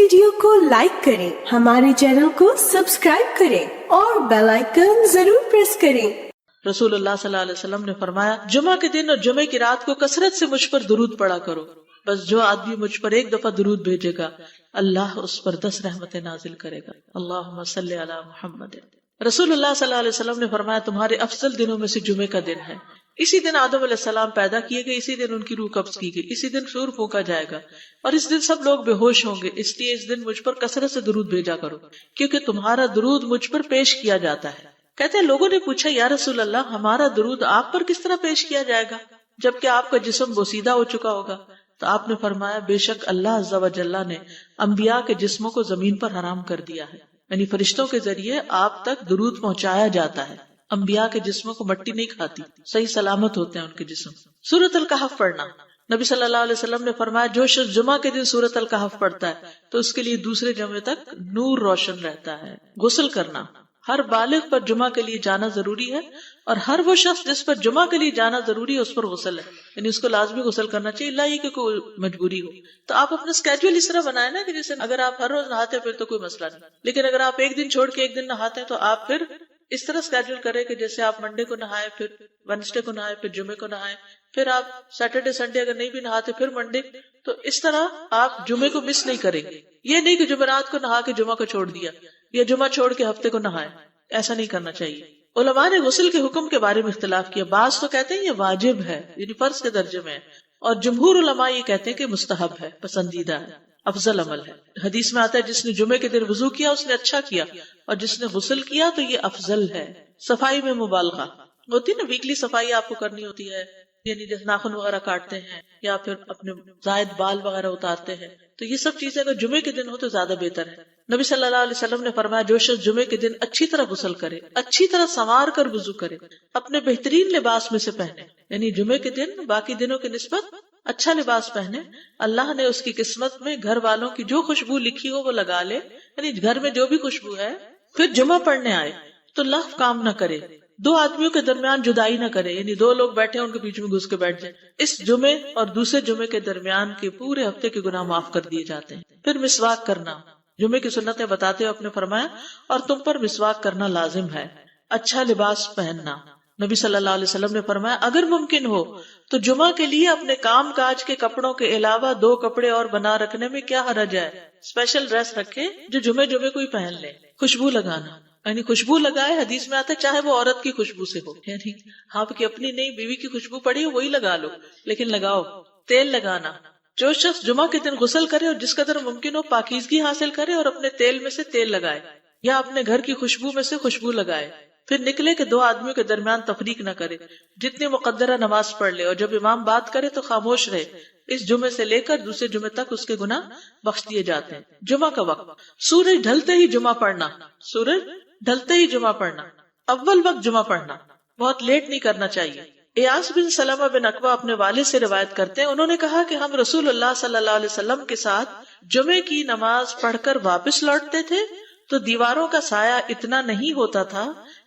Video کو like کریں، ہمارے چینل کو سبسکرائب کریں اور بیل آئیکن ضرور پریس کریں۔ رسول اللہ صلی اللہ علیہ وسلم نے فرمایا، جمعہ کے دن اور جمعے کی رات کو کثرت سے مجھ پر درود پڑھا کرو، بس جو آدمی مجھ پر ایک دفعہ درود بھیجے گا اللہ اس پر 10 رحمتیں نازل کرے گا۔ اللہم صلی علی محمد۔ رسول اللہ صلی اللہ علیہ وسلم نے فرمایا، تمہارے افضل دنوں میں سے جمعے کا دن ہے۔ اسی دن آدم علیہ السلام پیدا کیے گئے، اسی دن ان کی روح قبض کی گئی، اسی دن سور پھونکا جائے گا اور اس دن سب لوگ بے ہوش ہوں گے، اس لیے اس دن مجھ پر کثرت سے درود بھیجا کرو کیونکہ تمہارا درود مجھ پر پیش کیا جاتا ہے۔ کہتے ہیں لوگوں نے پوچھا، یا رسول اللہ ہمارا درود آپ پر کس طرح پیش کیا جائے گا جبکہ آپ کا جسم بوسیدہ ہو چکا ہوگا؟ تو آپ نے فرمایا، بے شک اللہ عز و جل نے انبیاء کے جسموں کو زمین پر حرام کر دیا ہے، یعنی فرشتوں کے ذریعے آپ تک درود پہنچایا جاتا ہے۔ انبیاء کے جسموں کو مٹی نہیں کھاتی، صحیح سلامت ہوتے ہیں ان کے جسم۔ سورۃ الکہف پڑھنا، نبی صلی اللہ علیہ وسلم نے فرمایا، جو شخص جمعہ کے دن سورۃ الکہف پڑھتا ہے تو اس کے لیے دوسرے جمعے تک نور روشن رہتا ہے۔ غسل کرنا، ہر بالغ پر جمعہ کے لیے جانا ضروری ہے اور ہر وہ شخص جس پر جمعہ کے لیے جانا ضروری ہے اس پر غسل ہے، یعنی اس کو لازمی غسل کرنا چاہیے، اللہ یہ کہ کوئی مجبوری ہو۔ تو آپ اپنا اسکیجول اس طرح بنائیں نا کہ جیسے اگر آپ ہر روز نہاتے ہیں پھر تو کوئی مسئلہ نہیں، لیکن اگر آپ ایک دن چھوڑ کے ایک دن نہاتے ہیں تو آپ پھر اس طرح اسکیجول کریں کہ جیسے آپ منڈے کو نہائے، پھر وینسڈے کو نہائے، پھر جمعے کو نہائے، پھر آپ سیٹرڈے سنڈے اگر نہیں بھی نہاتے پھر منڈے، تو اس طرح آپ جمعے کو مس نہیں کریں گے۔ یہ نہیں کہ جمعرات کو نہا کے جمعہ کو چھوڑ دیا یا جمعہ چھوڑ کے ہفتے کو نہائے، ایسا نہیں کرنا چاہیے۔ علماء نے غسل کے حکم کے بارے میں اختلاف کیا، بعض تو کہتے ہیں یہ واجب ہے، یعنی فرض کے درجے میں ہے، اور جمہور علماء یہ کہتے ہیں کہ مستحب ہے، پسندیدہ ہے، افضل عمل ہے۔ حدیث میں آتا ہے جس نے جمعے کے دن وضو کیا اس نے اچھا کیا، اور جس نے غسل کیا تو یہ افضل ہے۔ صفائی میں مبالغہ ہوتی نا، ویکلی صفائی آپ کو کرنی ہوتی ہے، یعنی جیسے ناخن وغیرہ کاٹتے ہیں یا پھر اپنے زائد بال وغیرہ اتارتے ہیں، تو یہ سب چیزیں اگر جمعے کے دن ہو تو زیادہ بہتر ہے۔ نبی صلی اللہ علیہ وسلم نے فرمایا، جو شخص جمعے کے دن اچھی طرح غسل کرے، اچھی طرح سنوار کر وضو کرے، اپنے بہترین لباس میں سے پہنے، یعنی جمعے کے دن باقی دنوں کے نسبت اچھا لباس پہنے، اللہ نے اس کی قسمت میں گھر والوں کی جو خوشبو لکھی ہو وہ لگا لے، یعنی گھر میں جو بھی خوشبو ہے، پھر جمعہ پڑھنے آئے تو لغو کام نہ کرے، 2 آدمیوں کے درمیان جدائی نہ کرے، یعنی 2 لوگ بیٹھے ان کے بیچ میں گھس کے بیٹھ جائے۔ اس جمعے اور دوسرے جمعے کے درمیان کے پورے ہفتے کے گناہ معاف کر دیے جاتے ہیں۔ پھر مسواک کرنا، جمعے کی سنتیں بتاتے ہوئے آپ نے فرمایا، اور تم پر مسواک کرنا لازم ہے۔ اچھا لباس پہننا، نبی صلی اللہ علیہ وسلم نے فرمایا، اگر ممکن ہو تو جمعہ کے لیے اپنے کام کاج کے کپڑوں کے علاوہ 2 کپڑے اور بنا رکھنے میں کیا حرج ہے، اسپیشل ڈریس رکھے جو جمعے کو ہی پہن لے۔ خوشبو لگانا، یعنی خوشبو لگائے، حدیث میں آتا ہے چاہے وہ عورت کی خوشبو سے ہو، یعنی آپ کی اپنی نہیں، بیوی کی خوشبو پڑی ہو وہی لگا لو، لیکن لگاؤ۔ تیل لگانا، جو شخص جمعہ کے دن غسل کرے اور جس قدر ممکن ہو پاکیزگی حاصل کرے اور اپنے تیل میں سے تیل لگائے یا اپنے گھر کی خوشبو میں سے خوشبو لگائے، پھر نکلے کہ 2 آدمیوں کے درمیان تفریق نہ کرے، جتنی مقدرہ نماز پڑھ لے، اور جب امام بات کرے تو خاموش رہے، اس جمعے سے لے کر دوسرے جمعے تک اس کے گناہ بخش دیے جاتے ہیں۔ جمعہ کا وقت، سورج ڈھلتے ہی جمعہ پڑھنا، سورج ڈھلتے ہی جمعہ پڑھنا، اول وقت جمعہ پڑھنا، بہت لیٹ نہیں کرنا چاہیے۔ ایاس بن سلمہ بن عقبہ اپنے والد سے روایت کرتے ہیں، انہوں نے کہا کہ ہم رسول اللہ صلی اللہ علیہ وسلم کے ساتھ جمعے کی نماز پڑھ کر واپس لوٹتے تھے تو دیواروں کا سایہ اتنا نہیں ہوتا تھا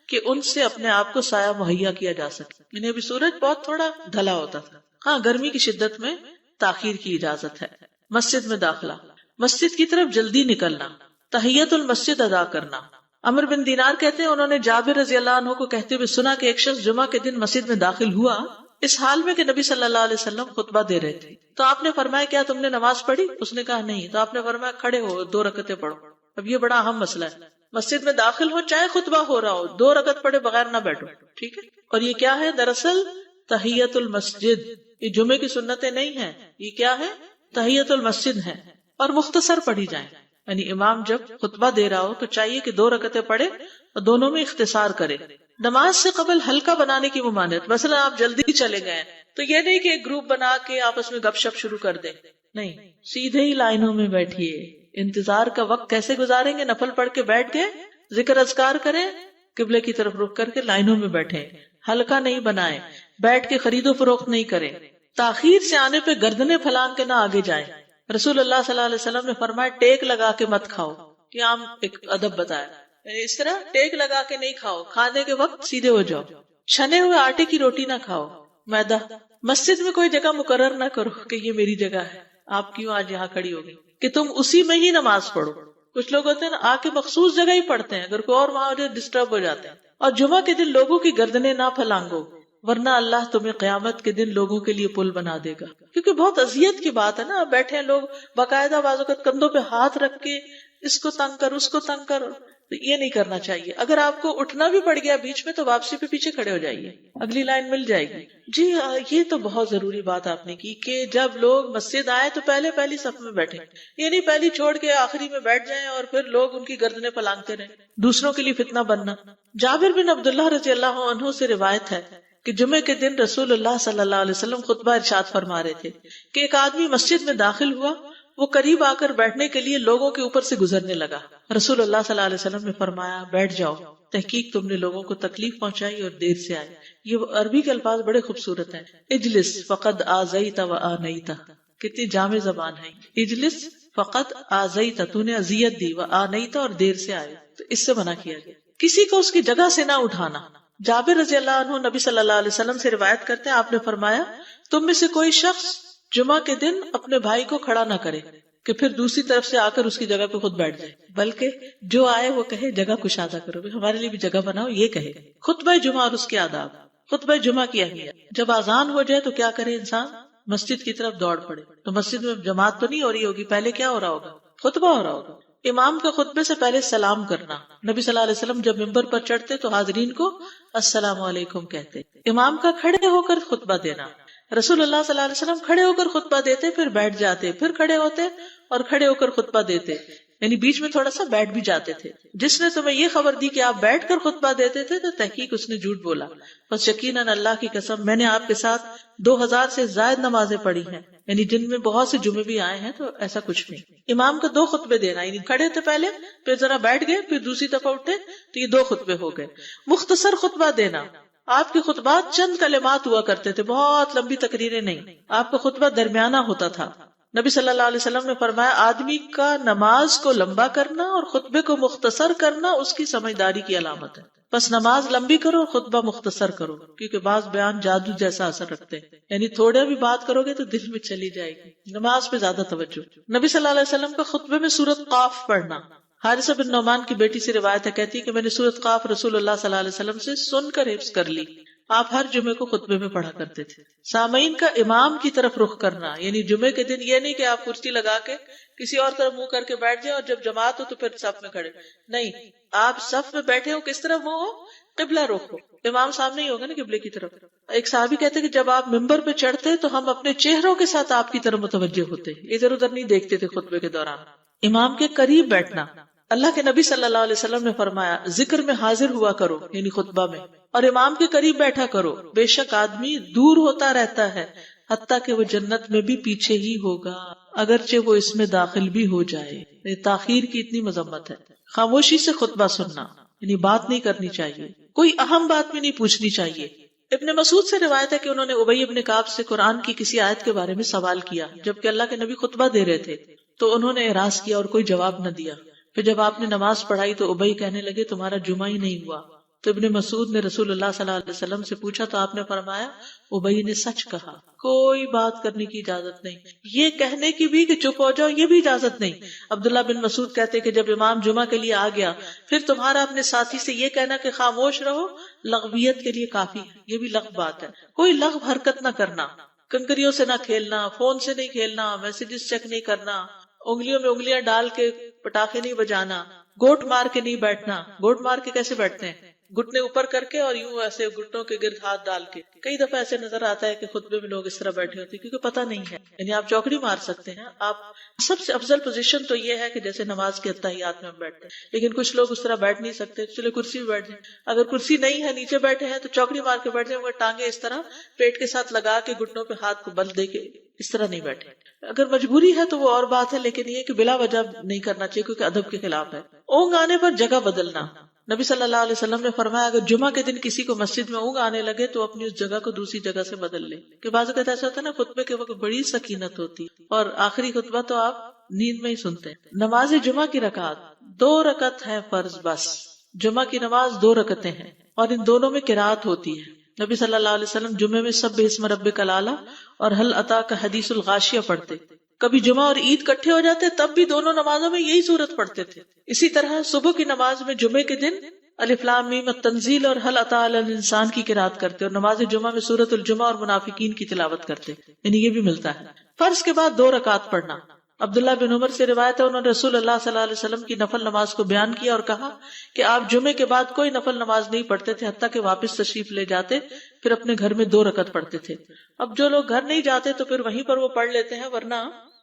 کہ ان سے اپنے آپ کو سایہ مہیا کیا جا سکے، یعنی ابھی سورج بہت تھوڑا ڈھلا ہوتا تھا۔ ہاں، گرمی کی شدت میں تاخیر کی اجازت ہے۔ مسجد میں داخلہ، مسجد کی طرف جلدی نکلنا، تحیت المسجد ادا کرنا۔ عمر بن دینار کہتے ہیں انہوں نے جابر رضی اللہ عنہ کو کہتے ہوئے سنا کہ ایک شخص جمعہ کے دن مسجد میں داخل ہوا اس حال میں کہ نبی صلی اللہ علیہ وسلم خطبہ دے رہے تھے، تو آپ نے فرمایا کیا تم نے نماز پڑھی؟ اس نے کہا نہیں، تو آپ نے فرمایا کھڑے ہو 2 رکعتیں پڑھو۔ اب یہ بڑا اہم مسئلہ ہے، مسجد میں داخل ہو چاہے خطبہ ہو رہا ہو، 2 رکعت پڑھے بغیر نہ بیٹھو، ٹھیک ہے؟ اور یہ کیا ہے؟ دراصل تحیت المسجد، یہ جمعے کی سنتیں نہیں ہیں، یہ کیا ہے؟ تحیت المسجد ہے، اور مختصر پڑھی جائیں، یعنی امام جب خطبہ دے رہا ہو تو چاہیے کہ 2 رکعتیں پڑھے اور دونوں میں اختصار کرے۔ نماز سے قبل ہلکا بنانے کی ممانعت، مثلا آپ جلدی چلے گئے تو یہ نہیں کہ ایک گروپ بنا کے آپس میں گپ شپ شروع کر دیں، نہیں، سیدھے ہی لائنوں میں بیٹھیے۔ انتظار کا وقت کیسے گزاریں گے؟ نفل پڑھ کے بیٹھ گئے، ذکر اذکار کریں، قبلے کی طرف رخ کر کے لائنوں میں بیٹھیں، ہلکا نہیں بنائیں، بیٹھ کے خرید و فروخت نہیں کریں، تاخیر سے آنے پہ گردنیں پھلانگ کے نہ آگے جائیں۔ رسول اللہ صلی اللہ علیہ وسلم نے فرمایا ٹیک لگا کے مت کھاؤ، یہ عام ایک ادب بتایا، یعنی اس طرح ٹیک لگا کے نہیں کھاؤ، کھانے کے وقت سیدھے ہو جاؤ۔ چھنے ہوئے آٹے کی روٹی نہ کھاؤ، میدا۔ مسجد میں کوئی جگہ مقرر نہ کرو کہ یہ میری جگہ ہے، آپ کیوں آج یہاں کھڑی ہو گئی، کہ تم اسی میں ہی نماز پڑھو. کچھ لوگ ہوتے ہیں نا آ کے مخصوص جگہ ہی پڑھتے ہیں, اگر کوئی اور وہاں جو ڈسٹرب ہو جاتے ہیں. اور جمعہ کے دن لوگوں کی گردنیں نہ پھلانگو, ورنہ اللہ تمہیں قیامت کے دن لوگوں کے لیے پل بنا دے گا. کیونکہ بہت اذیت کی بات ہے نا, بیٹھے ہیں لوگ باقاعدہ بعض اوقات کندھوں پہ ہاتھ رکھ کے اس کو تنگ کر اس کو تنگ کر, تو یہ نہیں کرنا چاہیے. اگر آپ کو اٹھنا بھی پڑ گیا بیچ میں تو واپسی پہ پیچھے کھڑے ہو جائیے, اگلی لائن مل جائے گی. جی یہ تو بہت ضروری بات آپ نے کی کہ جب لوگ مسجد آئے تو پہلی صف میں بیٹھے, یہ نہیں پہلی چھوڑ کے آخری میں بیٹھ جائیں اور پھر لوگ ان کی گردنیں پلانگتے رہیں, دوسروں کے لیے فتنہ بننا. جابر بن عبداللہ رضی اللہ عنہ سے روایت ہے کہ جمعے کے دن رسول اللہ صلی اللہ علیہ وسلم خطبہ ارشاد فرما رہے تھے کہ ایک آدمی مسجد میں داخل ہوا, وہ قریب آ کر بیٹھنے کے لیے لوگوں کے اوپر سے گزرنے لگا. رسول اللہ صلی اللہ علیہ وسلم نے فرمایا بیٹھ جاؤ, تحقیق تم نے لوگوں کو تکلیف پہنچائی اور دیر سے آئے. یہ عربی کے الفاظ بڑے خوبصورت ہیں. اجلس فقد آذیت و آنیت, کتنی جامع زبان ہے. اجلس فقد آذیت, تو نے اذیت دی, و آنیت, اور دیر سے آئے, تو اس سے منع کیا گیا. کسی کو اس کی جگہ سے نہ اٹھانا. جابر رضی اللہ عنہ نبی صلی اللہ علیہ وسلم سے روایت کرتے ہیں, آپ نے فرمایا تم میں سے کوئی شخص جمعہ کے دن اپنے بھائی کو کھڑا نہ کرے کہ پھر دوسری طرف سے آ کر اس کی جگہ پہ خود بیٹھ جائے, بلکہ جو آئے وہ کہے جگہ کشادہ کرو, ہمارے لیے بھی جگہ بناؤ, یہ کہے. خطبہ جمعہ اور اس کے آداب. خطبہ جمعہ کی اہمیت. جب اذان ہو جائے تو کیا کرے انسان؟ مسجد کی طرف دوڑ پڑے. تو مسجد میں جماعت تو نہیں ہو رہی ہوگی, پہلے کیا ہو رہا ہوگا؟ خطبہ ہو رہا ہوگا. امام کا خطبے سے پہلے سلام کرنا. نبی صلی اللہ علیہ وسلم جب ممبر پر چڑھتے تو حاضرین کو السلام علیکم کہتے. امام کا کھڑے ہو کر خطبہ دینا. رسول اللہ صلی اللہ علیہ وسلم کھڑے ہو کر خطبہ دیتے, پھر بیٹھ جاتے, پھر کھڑے ہوتے اور کھڑے ہو کر خطبہ دیتے, یعنی بیچ میں تھوڑا سا بیٹھ بھی جاتے تھے. جس نے تمہیں یہ خبر دی کہ آپ بیٹھ کر خطبہ دیتے تھے تو تحقیق اس نے جھوٹ بولا. بس یقیناً اللہ کی قسم میں نے آپ کے ساتھ 2000 سے زائد نمازیں پڑھی ہیں, یعنی جن میں بہت سے جمعے بھی آئے ہیں, تو ایسا کچھ نہیں. امام کا 2 خطبے دینا, یعنی کھڑے تھے پہلے, پھر ذرا بیٹھ گئے, پھر دوسری دفعہ اٹھے, تو یہ 2 خطبے ہو گئے. مختصر خطبہ دینا. آپ کے خطبات چند کلمات ہوا کرتے تھے, بہت لمبی تقریریں نہیں. آپ کا خطبہ درمیانہ ہوتا تھا. نبی صلی اللہ علیہ وسلم نے فرمایا آدمی کا نماز کو لمبا کرنا اور خطبے کو مختصر کرنا اس کی سمجھداری کی علامت ہے. بس نماز لمبی کرو اور خطبہ مختصر کرو, کیونکہ بعض بیان جادو جیسا اثر رکھتے ہیں, یعنی تھوڑا بھی بات کرو گے تو دل میں چلی جائے گی. نماز پہ زیادہ توجہ. نبی صلی اللہ علیہ وسلم کا خطبے میں سورۃ قاف پڑھنا. حارثہ بن نعمان کی بیٹی سے روایت ہے, کہتی کہ میں نے سورۃ قاف رسول اللہ صلی اللہ علیہ وسلم سے سن کر حفظ کر لی. آپ ہر جمعے کو خطبے میں پڑھا کرتے تھے. سامعین کا امام کی طرف رخ کرنا, یعنی جمعے کے دن یہ نہیں کہ آپ کرسی لگا کے کسی اور طرف منہ کر کے بیٹھ جائیں اور جب جماعت ہو تو پھر صف میں کھڑے. نہیں, آپ صف میں بیٹھے ہو, کس طرف منہ ہو؟ قبلہ رخ ہو. امام سامنے ہی ہوگا نا قبلے کی طرف. ایک صحابی کہتے کہ جب آپ ممبر پہ چڑھتے تو ہم اپنے چہروں کے ساتھ آپ کی طرف متوجہ ہوتے, ادھر ادھر نہیں دیکھتے تھے خطبے کے دوران. امام کے قریب بیٹھنا. اللہ کے نبی صلی اللہ علیہ وسلم نے فرمایا ذکر میں حاضر ہوا کرو, یعنی خطبہ میں, اور امام کے قریب بیٹھا کرو. بے شک آدمی دور ہوتا رہتا ہے حتیٰ کہ وہ جنت میں بھی پیچھے ہی ہوگا, اگرچہ وہ اس میں داخل بھی ہو جائے. تاخیر کی اتنی مذمت ہے. خاموشی سے خطبہ سننا, یعنی بات نہیں کرنی چاہیے, کوئی اہم بات بھی نہیں پوچھنی چاہیے. ابن مسعود سے روایت ہے کہ انہوں نے ابی ابن کعب سے قرآن کی کسی آیت کے بارے میں سوال کیا جبکہ اللہ کے نبی خطبہ دے رہے تھے, تو انہوں نے اعراض کیا اور کوئی جواب نہ دیا. پھر جب آپ نے نماز پڑھائی تو ابی کہنے لگے تمہارا جمعہ ہی نہیں ہوا. تو ابن مسعود نے رسول اللہ صلی اللہ علیہ وسلم سے پوچھا تو آپ نے فرمایا ابی نے سچ کہا, کوئی بات کرنے کی اجازت نہیں, یہ کہنے کی بھی کہ چپ ہو جاؤ یہ بھی اجازت نہیں. عبداللہ بن مسعود کہتے کہ جب امام جمعہ کے لیے آ گیا پھر تمہارا اپنے ساتھی سے یہ کہنا کہ خاموش رہو لغویت کے لیے کافی ہے. یہ بھی لغو بات ہے. کوئی لغو حرکت نہ کرنا, کنکریوں سے نہ کھیلنا, فون سے نہیں کھیلنا, میسجز چیک نہیں کرنا, انگلیوں میں انگلیاں ڈال کے پٹاخے نہیں بجانا, گوٹ مار کے نہیں بیٹھنا. گوٹ مار کے کیسے بیٹھتے ہیں؟ گھٹنے اوپر کر کے اور یوں ایسے گھٹنوں کے گرد ہاتھ ڈال کے. کئی دفعہ ایسے نظر آتا ہے کہ خطبے میں لوگ اس طرح بیٹھے ہوتے ہیں کیونکہ پتہ نہیں ہے, یعنی آپ چوکڑی مار سکتے ہیں. آپ سب سے افضل پوزیشن تو یہ ہے کہ جیسے نماز کے اتحیات میں ہم بیٹھتے ہیں, لیکن کچھ لوگ اس طرح بیٹھ نہیں سکتے, چلے کرسی میں بیٹھ جائیں. اگر کرسی نہیں ہے نیچے بیٹھے ہیں تو چوکڑی مار کے بیٹھ جائیں, مگر ٹانگیں اس طرح پیٹ کے ساتھ لگا کے گھٹنوں پہ ہاتھ کو بل دے کے اس طرح نہیں بیٹھے. اگر مجبوری ہے تو وہ اور بات ہے, لیکن یہ کہ بلا وجہ نہیں کرنا چاہیے کیونکہ ادب کے خلاف ہے. اونگ آنے پر جگہ بدلنا. نبی صلی اللہ علیہ وسلم نے فرمایا اگر جمعہ کے دن کسی کو مسجد میں اونگ آنے لگے تو اپنی اس جگہ کو دوسری جگہ سے بدل لے. کہ بعض اوقات ایسا ہوتا ہے نا خطبے کے وقت بڑی سکینت ہوتی اور آخری خطبہ تو آپ نیند میں ہی سنتے ہیں. نماز جمعہ کی رکعت 2 رکعت ہے فرض بس. جمعہ کی نماز 2 رکعتیں ہیں اور ان دونوں میں قرات ہوتی ہے. نبی صلی اللہ علیہ وسلم جمعے میں سبح اسم ربک الاعلی اور هل اتاک حدیث الغاشیہ پڑھتے. کبھی جمعہ اور عید کٹھے ہو جاتے تب بھی دونوں نمازوں میں یہی صورت پڑھتے تھے. اسی طرح صبح کی نماز میں جمعے کے دن الف لام میم التنزیل اور هل اتى على الانسان کی قرات کرتے اور نماز جمعہ میں سورۃ الجمعہ اور منافقین کی تلاوت کرتے. یعنی یہ بھی ملتا ہے. فرض کے بعد 2 رکعت پڑھنا. عبداللہ بن عمر سے روایت ہے انہوں نے رسول اللہ صلی اللہ علیہ وسلم کی نفل نماز کو بیان کیا اور کہا کہ آپ جمعے کے بعد کوئی نفل نماز نہیں پڑھتے تھے حتیٰ کہ واپس تشریف لے جاتے پھر اپنے گھر میں 2 رکعت پڑھتے تھے. اب جو لوگ گھر نہیں جاتے تو پھر وہیں پر وہ پڑھ لیتے ہیں، ورنہ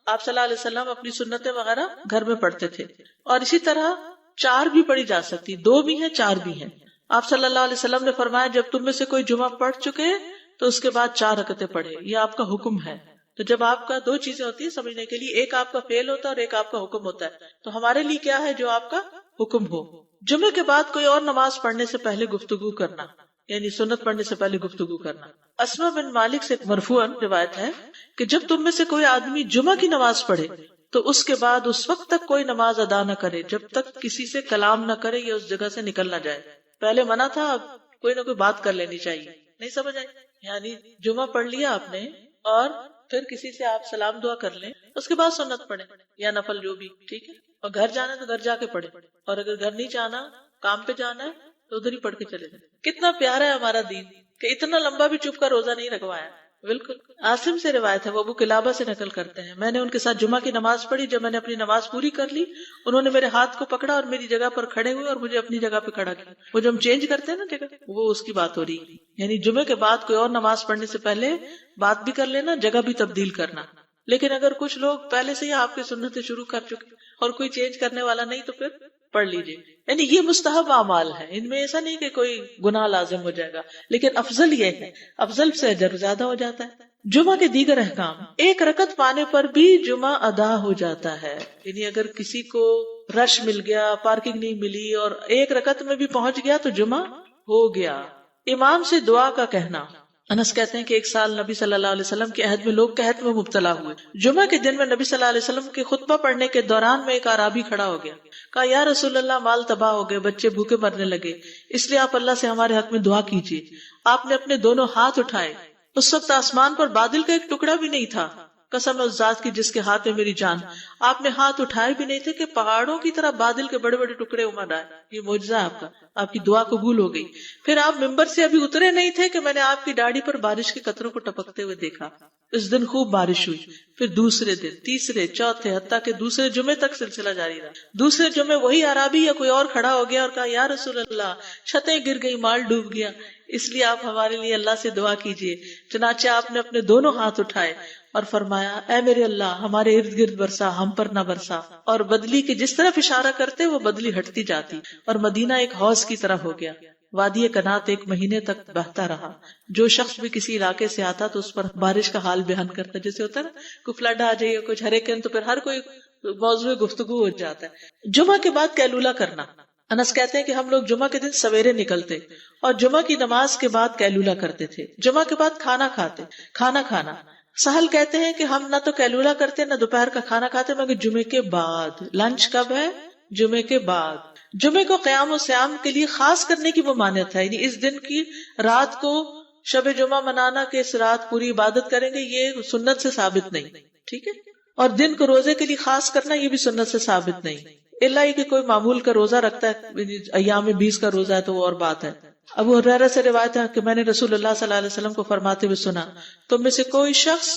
آپ صلی اللہ علیہ وسلم اپنی سنتیں وغیرہ گھر میں پڑھتے تھے. اور اسی طرح 4 بھی پڑھی جا سکتی، 2 بھی ہیں 4 بھی ہیں. آپ صلی اللہ علیہ وسلم نے فرمایا جب تم میں سے کوئی جمعہ پڑھ چکے تو اس کے بعد 4 رکعتیں پڑھے، یہ آپ کا حکم ہے. تو جب آپ کا 2 چیزیں ہوتی ہیں سمجھنے کے لیے، ایک آپ کا فعل ہوتا ہے اور ایک آپ کا حکم ہوتا ہے. تو ہمارے لیے کیا ہے؟ جو آپ کا حکم ہو. جمعے کے بعد کوئی اور نماز پڑھنے سے پہلے گفتگو کرنا، یعنی سنت پڑھنے سے پہلے گفتگو کرنا. اسما بن مالک سے مرفوعاً روایت ہے کہ جب تم میں سے کوئی آدمی جمعہ کی نماز پڑھے تو اس کے بعد اس وقت تک کوئی نماز ادا نہ کرے جب تک کسی سے کلام نہ کرے یا اس جگہ سے نکل نہ جائے. پہلے منع تھا، اب کوئی نہ کوئی بات کر لینی چاہیے. نہیں سمجھ آئی؟ یعنی جمعہ پڑھ لیا آپ نے اور پھر کسی سے آپ سلام دعا کر لیں، اس کے بعد سنت پڑھیں یا نفل جو بھی، ٹھیک ہے. اور گھر جانا ہے تو گھر جا کے پڑھیں، اور اگر گھر نہیں جانا، کام پہ جانا ہے تو ادھر ہی پڑھ کے چلے جائیں. کتنا پیارا ہے ہمارا دین کہ اتنا لمبا بھی چپ کر روزہ نہیں رکھوایا. بالکل. عاصم سے روایت ہے، وہ ابو قلابہ سے نقل کرتے ہیں، میں نے ان کے ساتھ جمعہ کی نماز پڑھی. جب میں نے اپنی نماز پوری کر لی انہوں نے میرے ہاتھ کو پکڑا اور میری جگہ پر کھڑے ہوئے اور مجھے اپنی جگہ پہ کھڑا کیا. وہ جب ہم چینج کرتے ہیں نا جگہ، وہ اس کی بات ہو رہی ہے. یعنی جمعے کے بعد کوئی اور نماز پڑھنے سے پہلے بات بھی کر لینا، جگہ بھی تبدیل کرنا. لیکن اگر کچھ لوگ پہلے سے ہی آپ کی سنتیں شروع کر چکے اور کوئی چینج کرنے والا نہیں تو پھر پڑھ لیجیے. یعنی یہ مستحب اعمال ہے، ان میں ایسا نہیں کہ کوئی گناہ لازم ہو جائے گا، لیکن افضل یہ ہے، افضل سے اجر زیادہ ہو جاتا ہے. جمعہ کے دیگر احکام، 1 رکعت پانے پر بھی جمعہ ادا ہو جاتا ہے. یعنی اگر کسی کو رش مل گیا، پارکنگ نہیں ملی اور 1 رکعت میں بھی پہنچ گیا تو جمعہ ہو گیا. امام سے دعا کا کہنا. انس کہتے ہیں کہ ایک سال نبی صلی اللہ علیہ وسلم کے عہد میں لوگ قحط میں مبتلا ہوئے. جمعہ کے دن میں نبی صلی اللہ علیہ وسلم کے خطبہ پڑھنے کے دوران میں ایک اعرابی کھڑا ہو گیا. کہا یا رسول اللہ، مال تباہ ہو گئے، بچے بھوکے مرنے لگے، اس لیے آپ اللہ سے ہمارے حق میں دعا کیجیے. آپ نے اپنے دونوں ہاتھ اٹھائے. اس وقت آسمان پر بادل کا ایک ٹکڑا بھی نہیں تھا. قسم ہے اس ذات کی جس کے ہاتھ میں میری جان، آپ نے ہاتھ اٹھائے بھی نہیں تھے کہ پہاڑوں کی طرح بادل کے بڑے بڑے ٹکڑے امڑ آئے. یہ معجزہ ہے آپ کا، آپ کی دعا قبول ہو گئی. پھر آپ ممبر سے ابھی اترے نہیں تھے کہ میں نے آپ کی داڑھی پر بارش کے قطروں کو ٹپکتے ہوئے دیکھا. اس دن خوب بارش ہوئی. پھر دوسرے دن، تیسرے، چوتھے، حتیٰ کہ دوسرے جمعے تک سلسلہ جاری رہا. دوسرے جمعے وہی عربی یا کوئی اور کھڑا ہو گیا اور کہا یا رسول اللہ، چھتیں گر گئی، مال ڈوب گیا، اس لیے آپ ہمارے لیے اللہ سے دعا کیجیے. چنانچہ آپ نے اپنے دونوں ہاتھ اٹھائے اور فرمایا اے میرے اللہ، ہمارے ارد گرد برسا، ہم پر نہ برسا. اور بدلی کے جس طرف اشارہ کرتے وہ بدلی ہٹتی جاتی اور مدینہ ایک حوض کی طرح ہو گیا. وادی کنات 1 مہینے تک بہتا رہا. جو شخص بھی کسی علاقے سے آتا تو اس پر بارش کا حال بیان کرتا. جیسے ہوتا ہے نا کوئی فلڈ آ جائے، کچھ ہریکین، تو پھر ہر کوئی موضوع گفتگو ہو جاتا ہے. جمعہ کے بعد قیلولہ کرنا. انس کہتے ہیں کہ ہم لوگ جمعہ کے دن سویرے نکلتے اور جمعہ کی نماز کے بعد قیلولہ کرتے تھے. جمعہ کے بعد کھانا کھانا. سہل کہتے ہیں کہ ہم نہ تو قیلولہ کرتے نہ دوپہر کا کھانا کھاتے، مگر جمعے کے بعد. لنچ کب ہے؟ جمعے کے بعد. جمعے کو قیام و سیام کے لیے خاص کرنے کی ممانعت ہے. یعنی اس دن کی رات کو شب جمعہ منانا کہ اس رات پوری عبادت کریں گے، یہ سنت سے ثابت نہیں. ٹھیک ہے. اور دن کو روزے کے لیے خاص کرنا، یہ بھی سنت سے ثابت نہیں. اللہ یہ کہ کوئی معمول کا روزہ رکھتا ہے، ایام 20 کا روزہ ہے تو وہ اور بات ہے. ابو ہریرہ سے روایت ہے کہ میں نے رسول اللہ صلی اللہ علیہ وسلم کو فرماتے ہوئے سنا، تم میں سے کوئی شخص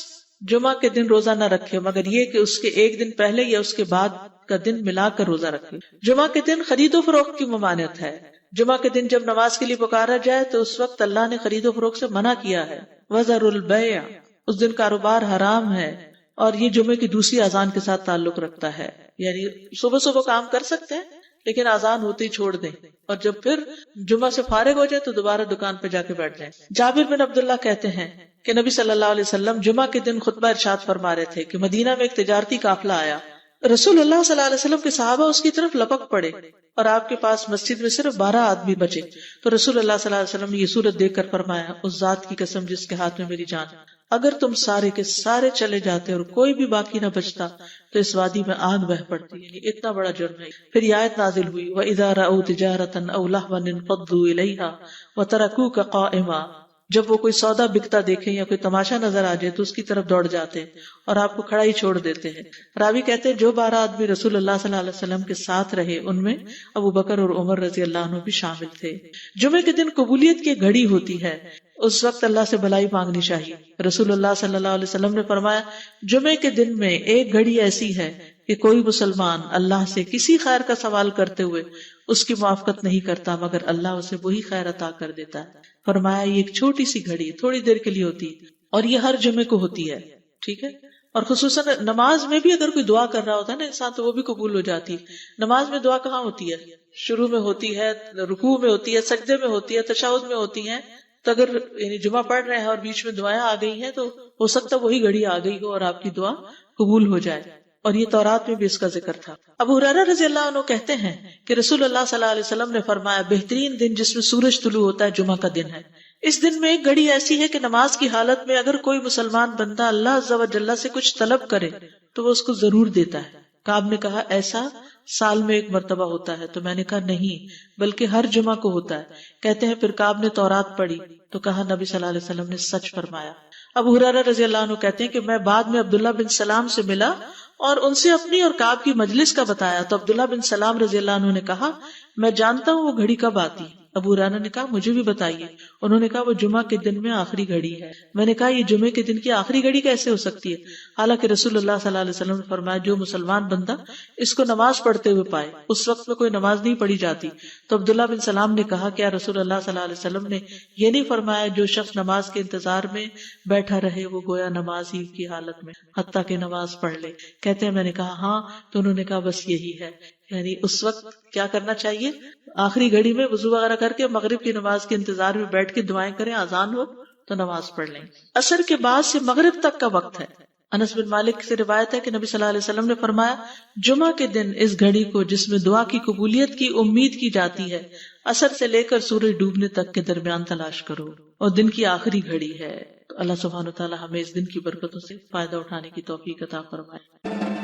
جمعہ کے دن روزہ نہ رکھے مگر یہ کہ اس کے 1 دن پہلے یا اس کے بعد کا دن ملا کر روزہ رکھے. جمعہ کے دن خرید و فروخت کی ممانعت ہے. جمعہ کے دن جب نماز کے لیے پکارا جائے تو اس وقت اللہ نے خرید و فروخت سے منع کیا ہے. وَذَرُوا الْبَيْعَ، اس دن کاروبار حرام ہے. اور یہ جمعے کی دوسری اذان کے ساتھ تعلق رکھتا ہے. یعنی صبح صبح کام کر سکتے ہیں لیکن اذان ہوتے ہی چھوڑ دیں، اور جب پھر جمعہ سے فارغ ہو جائے تو دوبارہ دکان پہ جا کے بیٹھ جائیں. جابر بن عبداللہ کہتے ہیں کہ نبی صلی اللہ علیہ وسلم جمعہ کے دن خطبہ ارشاد فرما رہے تھے کہ مدینہ میں ایک تجارتی قافلہ آیا. رسول اللہ صلی اللہ علیہ وسلم کے صحابہ اس کی طرف لپک پڑے اور آپ کے پاس مسجد میں صرف 12 آدمی بچے. تو رسول اللہ صلی اللہ علیہ وسلم نے یہ صورت دیکھ کر فرمایا، اس ذات کی قسم جس کے ہاتھ میں میری جان، اگر تم سارے کے سارے چلے جاتے اور کوئی بھی باقی نہ بچتا تو اس وادی میں آگ بہ پڑتی. یعنی اتنا بڑا جرم ہے. پھر یہ آیت نازل ہوئی، وَإِذَا رَأَوْا تِجَارَةً أَوْ لَهْوًا انفضوا إِلَيْهَا وَتَرَكُوكَ قَائِمًا. جب وہ کوئی سودا بکتا دیکھیں یا کوئی تماشا نظر آ جائے تو اس کی طرف دوڑ جاتے ہیں اور آپ کو کھڑا ہی چھوڑ دیتے ہیں. راوی کہتے ہیں جو 12 آدمی رسول اللہ صلی اللہ علیہ وسلم کے ساتھ رہے ان میں ابو بکر اور عمر رضی اللہ عنہ بھی شامل تھے. جمعے کے دن قبولیت کی گھڑی ہوتی ہے، اس وقت اللہ سے بھلائی مانگنی چاہیے. رسول اللہ صلی اللہ علیہ وسلم نے فرمایا جمعے کے دن میں ایک گھڑی ایسی ہے کہ کوئی مسلمان اللہ سے کسی خیر کا سوال کرتے ہوئے اس کی موافقت نہیں کرتا مگر اللہ اسے وہی خیر عطا کر دیتا ہے. فرمایا یہ ایک چھوٹی سی گھڑی تھوڑی دیر کے لیے ہوتی ہے اور یہ ہر جمعے کو ہوتی ہے. ٹھیک ہے. اور خصوصاً نماز میں بھی اگر کوئی دعا کر رہا ہوتا ہے نا انسان تو وہ بھی قبول ہو جاتی ہے. نماز میں دعا کہاں ہوتی ہے؟ شروع میں ہوتی ہے، رکوع میں ہوتی ہے، سجدے میں ہوتی ہے، تشہد میں ہوتی ہے. تو اگر یعنی جمعہ پڑھ رہے ہیں اور بیچ میں دعائیں آ گئی ہیں تو ہو سکتا ہے وہی گھڑی آ گئی ہو اور آپ کی دعا قبول ہو جائے. اور یہ تورات میں بھی اس کا ذکر تھا. ابو ہریرہ رضی اللہ عنہ کہتے ہیں کہ رسول اللہ صلی اللہ علیہ وسلم نے فرمایا بہترین دن جس میں سورج طلوع ہوتا ہے جمعہ کا دن ہے. اس دن میں ایک گھڑی ایسی ہے کہ نماز کی حالت میں اگر کوئی مسلمان بندہ اللہ عز و جل سے کچھ طلب کرے تو وہ اس کو ضرور دیتا ہے. کعب نے کہا ایسا سال میں ایک مرتبہ ہوتا ہے؟ تو میں نے کہا نہیں بلکہ ہر جمعہ کو ہوتا ہے. کہتے ہیں پھر کعب نے تورات پڑھی تو کہا نبی صلی اللہ علیہ وسلم نے سچ فرمایا. ابو ہریرہ رضی اللہ عنہ کہتے ہیں کہ میں بعد میں عبداللہ بن سلام سے ملا اور ان سے اپنی اور کعب کی مجلس کا بتایا تو عبداللہ بن سلام رضی اللہ عنہ نے کہا میں جانتا ہوں وہ گھڑی کب آتی. ابو ہریرہ نے کہا مجھے بھی بتائیے. انہوں نے کہا وہ جمعہ کے دن میں آخری گھڑی ہے. میں نے کہا یہ جمعے کے دن کی آخری گھڑی کیسے ہو سکتی ہے حالانکہ رسول اللہ صلی اللہ علیہ وسلم نے فرمایا جو مسلمان بندہ اس کو نماز پڑھتے ہوئے پائے. اس وقت میں کوئی نماز نہیں پڑھی جاتی. تو عبداللہ بن سلام نے کہا کیا رسول اللہ صلی اللہ علیہ وسلم نے یہ نہیں فرمایا جو شخص نماز کے انتظار میں بیٹھا رہے وہ گویا نماز ہی کی حالت میں حتیٰ کہ نماز پڑھ لے. کہتے ہیں میں نے کہا ہاں. تو انہوں نے کہا بس یہی ہے. یعنی اس وقت کیا کرنا چاہیے؟ آخری گھڑی میں وضو وغیرہ کر کے مغرب کی نماز کے انتظار میں بیٹھ کے دعائیں کریں، اذان ہو تو نماز پڑھ لیں. عصر کے بعد سے مغرب تک کا وقت ہے. انس بن مالک سے روایت ہے کہ نبی صلی اللہ علیہ وسلم نے فرمایا جمعہ کے دن اس گھڑی کو جس میں دعا کی قبولیت کی امید کی جاتی ہے عصر سے لے کر سورج ڈوبنے تک کے درمیان تلاش کرو اور دن کی آخری گھڑی ہے. تو اللہ سبحانہ و تعالی ہمیں اس دن کی برکتوں سے فائدہ اٹھانے کی توفیق عطا فرمائے.